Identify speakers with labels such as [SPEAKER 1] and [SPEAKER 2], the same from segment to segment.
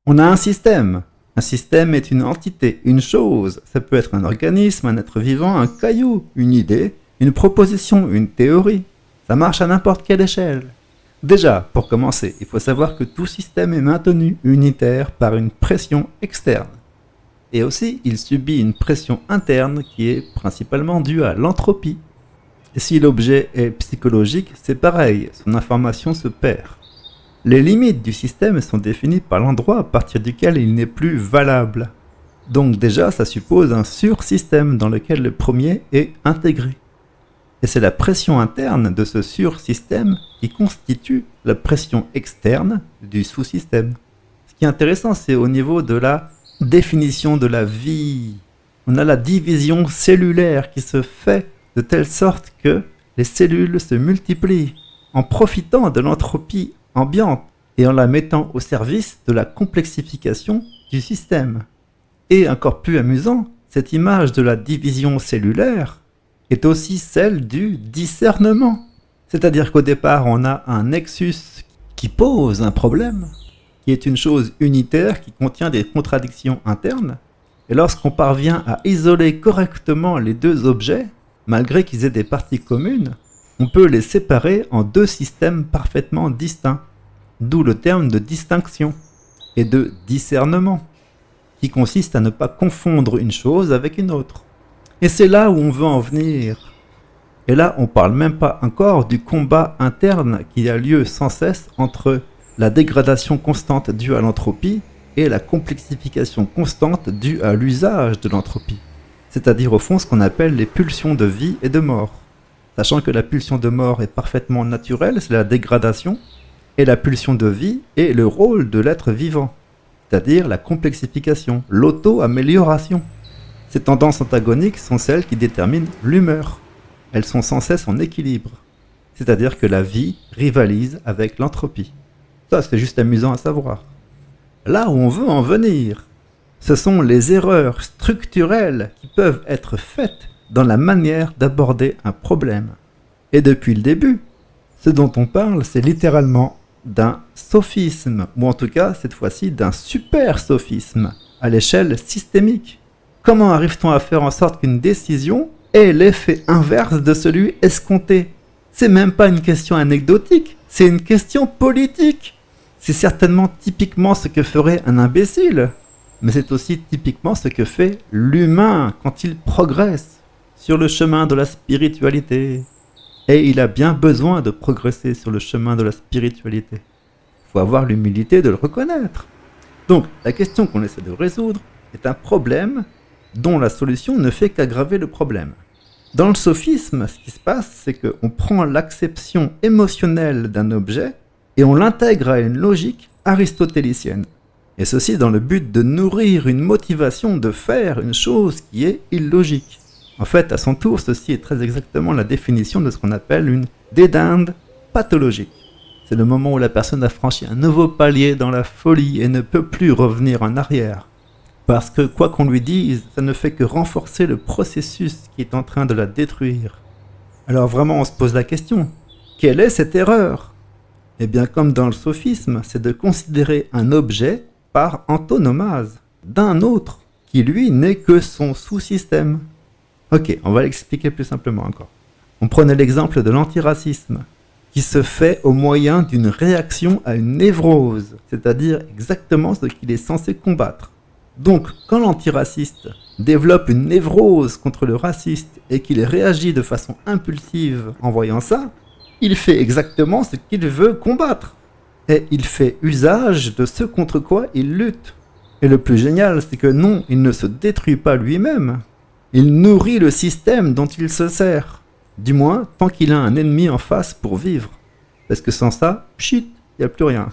[SPEAKER 1] On a un système. Un système est une entité, une chose. Ça peut être un organisme, un être vivant, un caillou, une idée, une proposition, une théorie. Ça marche à n'importe quelle échelle. Déjà, pour commencer, il faut savoir que tout système est maintenu unitaire par une pression externe. Et aussi, il subit une pression interne qui est principalement due à l'entropie. Et si l'objet est psychologique, c'est pareil, son information se perd. Les limites du système sont définies par l'endroit à partir duquel il n'est plus valable. Donc déjà, ça suppose un sursystème dans lequel le premier est intégré. Et c'est la pression interne de ce sursystème qui constitue la pression externe du sous-système. Ce qui est intéressant, c'est au niveau de la définition de la vie. On a la division cellulaire qui se fait de telle sorte que les cellules se multiplient en profitant de l'entropie ambiante et en la mettant au service de la complexification du système. Et encore plus amusant, cette image de la division cellulaire est aussi celle du discernement. C'est-à-dire qu'au départ, on a un nexus qui pose un problème, qui est une chose unitaire qui contient des contradictions internes. Et lorsqu'on parvient à isoler correctement les deux objets, malgré qu'ils aient des parties communes, on peut les séparer en deux systèmes parfaitement distincts. D'où le terme de distinction et de discernement, qui consiste à ne pas confondre une chose avec une autre. Et c'est là où on veut en venir. Et là, on parle même pas encore du combat interne qui a lieu sans cesse entre la dégradation constante due à l'entropie et la complexification constante due à l'usage de l'entropie. C'est-à-dire au fond ce qu'on appelle les pulsions de vie et de mort. Sachant que la pulsion de mort est parfaitement naturelle, c'est la dégradation, et la pulsion de vie est le rôle de l'être vivant, c'est-à-dire la complexification, l'auto-amélioration. Ces tendances antagoniques sont celles qui déterminent l'humeur. Elles sont sans cesse en équilibre, c'est-à-dire que la vie rivalise avec l'entropie. Ça, c'est juste amusant à savoir. Là où on veut en venir, ce sont les erreurs structurelles qui peuvent être faites dans la manière d'aborder un problème. Et depuis le début, ce dont on parle, c'est littéralement d'un sophisme, ou en tout cas, cette fois-ci, d'un super sophisme, à l'échelle systémique. Comment arrive-t-on à faire en sorte qu'une décision ait l'effet inverse de celui escompté? C'est même pas une question anecdotique, c'est une question politique. C'est certainement typiquement ce que ferait un imbécile, mais c'est aussi typiquement ce que fait l'humain quand il progresse sur le chemin de la spiritualité. Et il a bien besoin de progresser sur le chemin de la spiritualité. Il faut avoir l'humilité de le reconnaître. Donc, la question qu'on essaie de résoudre est un problème dont la solution ne fait qu'aggraver le problème. Dans le sophisme, ce qui se passe, c'est qu'on prend l'acception émotionnelle d'un objet et on l'intègre à une logique aristotélicienne. Et ceci dans le but de nourrir une motivation de faire une chose qui est illogique. En fait, à son tour, ceci est très exactement la définition de ce qu'on appelle une dédinde pathologique. C'est le moment où la personne a franchi un nouveau palier dans la folie et ne peut plus revenir en arrière. Parce que, quoi qu'on lui dise, ça ne fait que renforcer le processus qui est en train de la détruire. Alors vraiment, on se pose la question, quelle est cette erreur? Eh bien, comme dans le sophisme, c'est de considérer un objet par antonomase d'un autre, qui lui n'est que son sous-système. Ok, on va l'expliquer plus simplement encore. On prenait l'exemple de l'antiracisme, qui se fait au moyen d'une réaction à une névrose, c'est-à-dire exactement ce qu'il est censé combattre. Donc, quand l'antiraciste développe une névrose contre le raciste et qu'il réagit de façon impulsive en voyant ça, il fait exactement ce qu'il veut combattre. Et il fait usage de ce contre quoi il lutte. Et le plus génial, c'est que non, il ne se détruit pas lui-même. Il nourrit le système dont il se sert. Du moins, tant qu'il a un ennemi en face pour vivre. Parce que sans ça, pchit, il n'y a plus rien.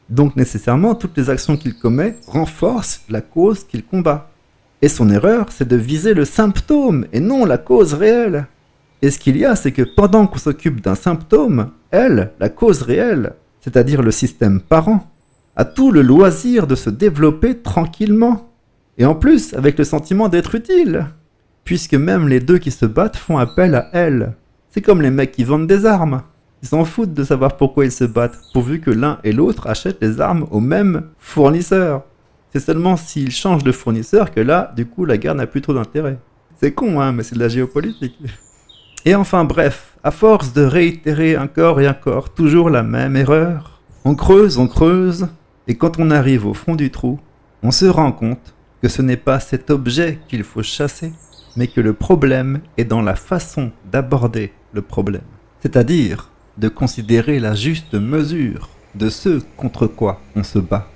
[SPEAKER 1] Donc nécessairement, toutes les actions qu'il commet renforcent la cause qu'il combat. Et son erreur, c'est de viser le symptôme et non la cause réelle. Et ce qu'il y a, c'est que pendant qu'on s'occupe d'un symptôme, elle, la cause réelle, c'est-à-dire le système parent, a tout le loisir de se développer tranquillement. Et en plus, avec le sentiment d'être utile. Puisque même les deux qui se battent font appel à elle. C'est comme les mecs qui vendent des armes. Ils s'en foutent de savoir pourquoi ils se battent, pourvu que l'un et l'autre achètent les armes au même fournisseur. C'est seulement s'il change de fournisseur que là, du coup, la guerre n'a plus trop d'intérêt. C'est con, hein, mais c'est de la géopolitique. Et enfin, bref, à force de réitérer encore et encore toujours la même erreur, on creuse, et quand on arrive au fond du trou, on se rend compte que ce n'est pas cet objet qu'il faut chasser, mais que le problème est dans la façon d'aborder le problème. C'est-à-dire de considérer la juste mesure de ce contre quoi on se bat.